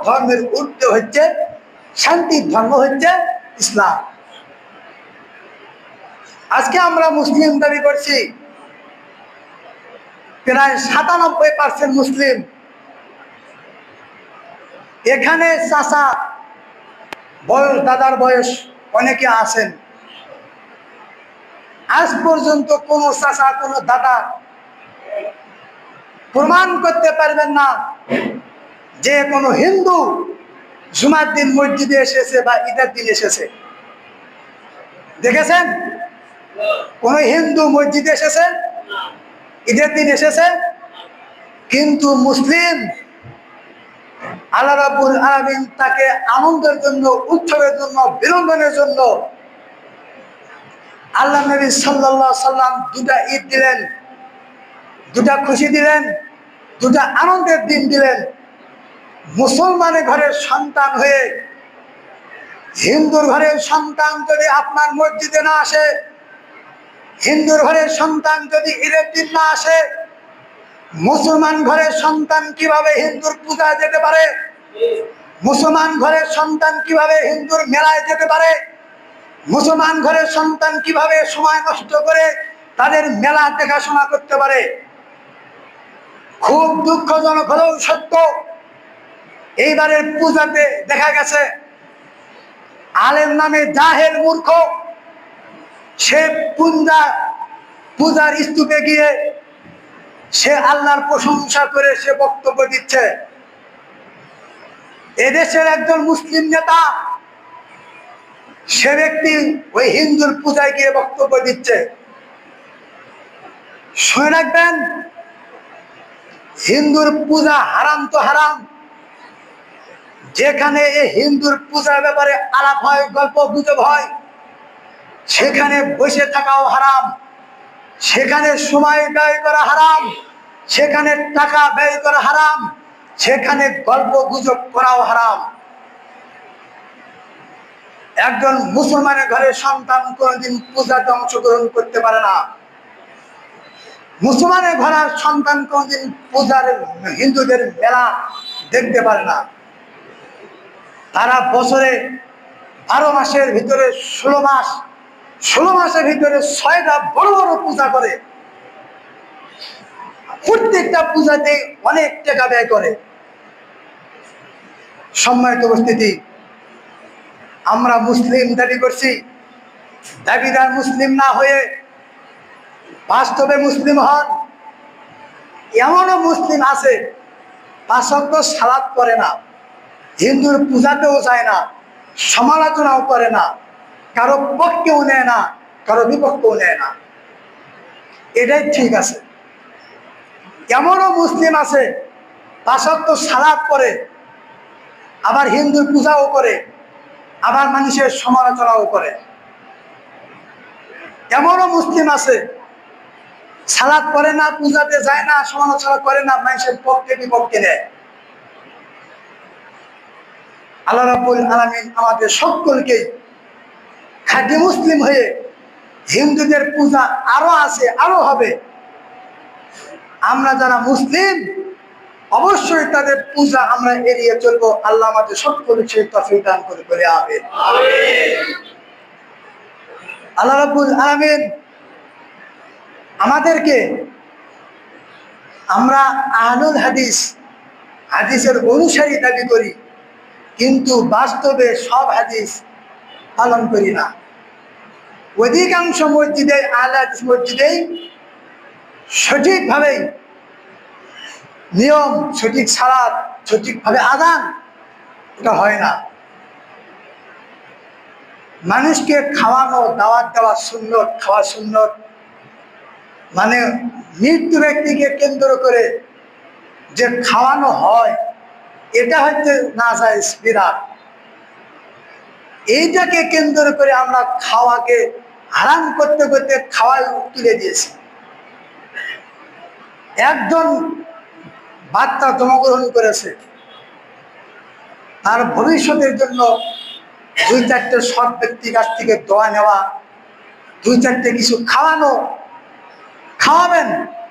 ধর্মের ঊর্ধ্বে হচ্ছে শান্তির ধর্ম হচ্ছে ইসলাম। আজকে আমরা মুসলিম দাবি করছি, প্রায় ৯৭% মুসলিম। এখানে চাচা বয়স, দাদার বয়স অনেকে আছেন। আজ পর্যন্ত কোন চাচা, কোন দাদা প্রমাণ করতে পারবেন না যে কোনো হিন্দু জুমার দিন মসজিদে এসেছে বা ঈদের দিন এসেছে। দেখেছেন কোন হিন্দু মসজিদে এসেছে, ঈদের দিন এসেছে? কিন্তু মুসলিম আল্লাহ রাব্বুল আলামিন তাকে আনন্দের জন্য, উৎসবের জন্য, বিনোদনের জন্য আল্লাহ নবী সাল্লাল্লাহু আলাইহি সাল্লাম দুটা ঈদ দিলেন, দুটা খুশি দিলেন, দুটা আনন্দের দিন দিলেন। মুসলমানের ঘরের সন্তান হয়ে হিন্দুর ঘরের সন্তান যদি আপনার মসজিদে না আসে, হিন্দুর ঘরের সন্তান যদি ঈদের দিন না আসে, মুসলমান ঘরের সন্তান কিভাবে হিন্দুর পূজায় যেতে পারে? মুসলমান ঘরের সন্তান কিভাবে হিন্দুর মেলায় যেতে পারে? মুসলমান ঘরের সন্তান কিভাবে সময় নষ্ট করে তাদের মেলা দেখাশোনা করতে পারে? খুব দুঃখজনক হলেও সত্য, এইবারের পূজাতে দেখা গেছে আলেম নামে জাহেল মূর্খ, সে পূজার স্তূপে গিয়ে সে আল্লাহর প্রশংসা করে সে বক্তব্য দিচ্ছে। এদেশের একজন মুসলিম নেতা, সে ব্যক্তি ওই হিন্দুর পূজায় গিয়ে বক্তব্য দিচ্ছে। শুনে রাখবেন, হিন্দুর পূজা হারাম তো হারাম। যেখানে এই হিন্দুর পূজার ব্যাপারে আলাপ হয়, গল্প গুজব হয়, সেখানে বসে থাকাও হারাম, সেখানে সময় ব্যয় করা হারাম, সেখানে টাকা ব্যয় করা হারাম, সেখানে গল্প গুজব করাও হারাম। একজন মুসলমানের ঘরের সন্তান কোনদিন পূজাতে অংশগ্রহণ করতে পারে না। মুসলমানের ঘরের সন্তান কোনদিন পূজার, হিন্দুদের মেলা দেখতে পারে না। তারা বছরে 12 মাসের ভিতরে 16 মাসের ভিতরে 6টা বড় বড় পূজা করে। প্রত্যেকটা পূজাতে অনেক টাকা ব্যয় করে। সম্মানিত উপস্থিতি, আমরা মুসলিম দাবি করছি, দাবিদার মুসলিম না হয়ে বাস্তবে মুসলিম হন। এমনও মুসলিম আছে 5 ওয়াক্ত সালাত করে না, হিন্দুর পূজাতেও যায় না, সমালোচনাও করে না, কারো পক্ষেও নেয় না, কারো বিপক্ষেও নেয় না। এটাই ঠিক আছে। এমনও মুসলিম আছে 5 ওয়াক্ত সালাত করে, আবার হিন্দুর পূজাও করে, আবার মানুষের সমালোচনাও করে। এমনও মুসলিম আছে সালাত করে না, পূজাতে যায় না, সমালোচনা করে না, মানুষের পক্ষে বিপক্ষে নেয়। আল্লাহ রাব্বুল আলামিন আমাদের সকলকে খাঁটি মুসলিম হয়ে, হিন্দুদের পূজা আরো আছে, আরো হবে, আমরা যারা মুসলিম অবশ্যই তাদের পূজা আমরা এড়িয়ে চলবো। আল্লাহ আমাদের সকলকে সেই তৌফিক দান করে বলে আমিন। আল্লাহ রাব্বুল আলামিন আমাদেরকে, আমরা আহলুল হাদিস, হাদিসের অনুসারী দাবি করি, কিন্তু বাস্তবে সব হাদিস পালন করি না। অধিকাংশ মসজিদে, আহলে হাদিস মসজিদেই সঠিকভাবে নিয়ম, সঠিক সালাত, সঠিকভাবে আযান এটা হয় না। মানুষকে খাওয়ানো, দাওয়াত দেওয়া সুন্নত, খাওয়া সুন্নত, মানে মৃত্যু ব্যক্তিকে কেন্দ্র করে যে খাওয়ানো হয়, এটা হচ্ছে নাজায়েজ, বিদআত। এইটাকে কেন্দ্র করে আমরা খাওয়াকে হারাম করতে করতে খাওয়ায় তুলে দিয়েছি। একজন বাচ্চা জন্মগ্রহণ করেছে, তার ভবিষ্যতের জন্য 2-4টে সৎ ব্যক্তির কাছ থেকে দোয়া নেওয়া, 2-4টে কিছু খাওয়ানো, খাওয়াবেন।